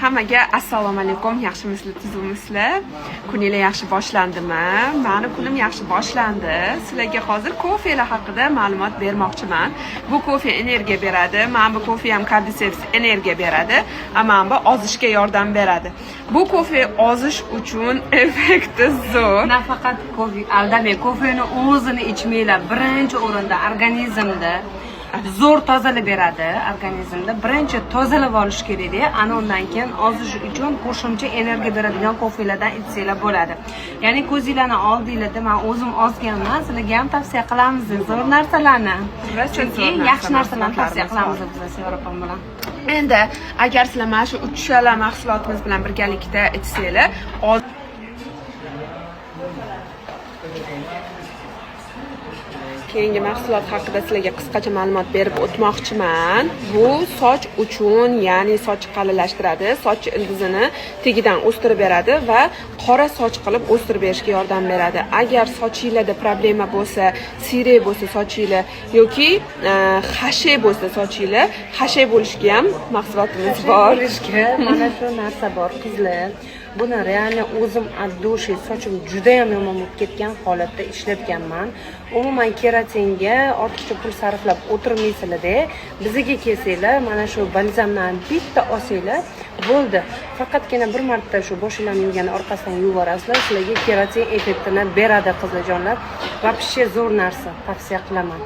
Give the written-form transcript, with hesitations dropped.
Hammaga assalomu alaykum, yaxshimisizlar, tuzukmisizlar? Kuninglar yaxshi boshlandimi? Meni kunim yaxshi boshlandi. Sizlarga hozir kofelar haqida ma'lumot bermoqchiman. Bu kofe energiya beradi. Mana bu kofe ham Cordyceps energiya beradi, ammo bu ozishga yordam beradi. Bu kofe ozish uchun effekti zo'r. Nafaqat kofe, aldamang, kofeni o'zini ichmanglar. Birinchi o'rinda organizmda zo'r tozalab beradi. Organizmda birinchi tozalab olish kerak-da, ana undan keyin ozish uchun qo'shimcha energiya beradigan kofelardan ichsanglar bo'ladi. Ya'ni ko'zinglarni oldinglarda men o'zim ozganman, sizlarga ham tavsiya qilamiz zo'r narsalarni. Chunki yaxshi narsalarni tavsiya qilamiz biz Sevara bilan. Endi agar sizlar mana shu uchala mahsulotimiz bilan birgalikda ichsanglar, keyingi mahsulot haqida sizlarga qisqacha ma'lumot berib o'tmoqchiman. Bu soch uchun, ya'ni soch qalilashtiradi, soch ildizini tegidan o'stirib beradi va qora soch qilib o'stirib berishga yordam beradi. Agar sochingizda problema bo'lsa, siyrak bo'lsa sochinglar yoki hashay bo'lsa sochinglar, hashay bo'lishiga ham mahsulotimiz bor. Mana shu narsa bor, qizlar. Buni reально o'zim addushi sochim juda ham yomon bo'lib ketgan holatda ishlatganman. Umuman keratinga ortiqcha pul sarflab o'tirmaysizlar-da. Bizga kelsanglar, mana shu balzamdan bitta olsanglar bo'ldi. Faqatgina bir marta shu boshinglarni yuvgan orqasidan yuborasizlar, sizlarga keratin effektini beradi qizlarjonlar. Вообще zo'r narsa, tavsiya qilaman.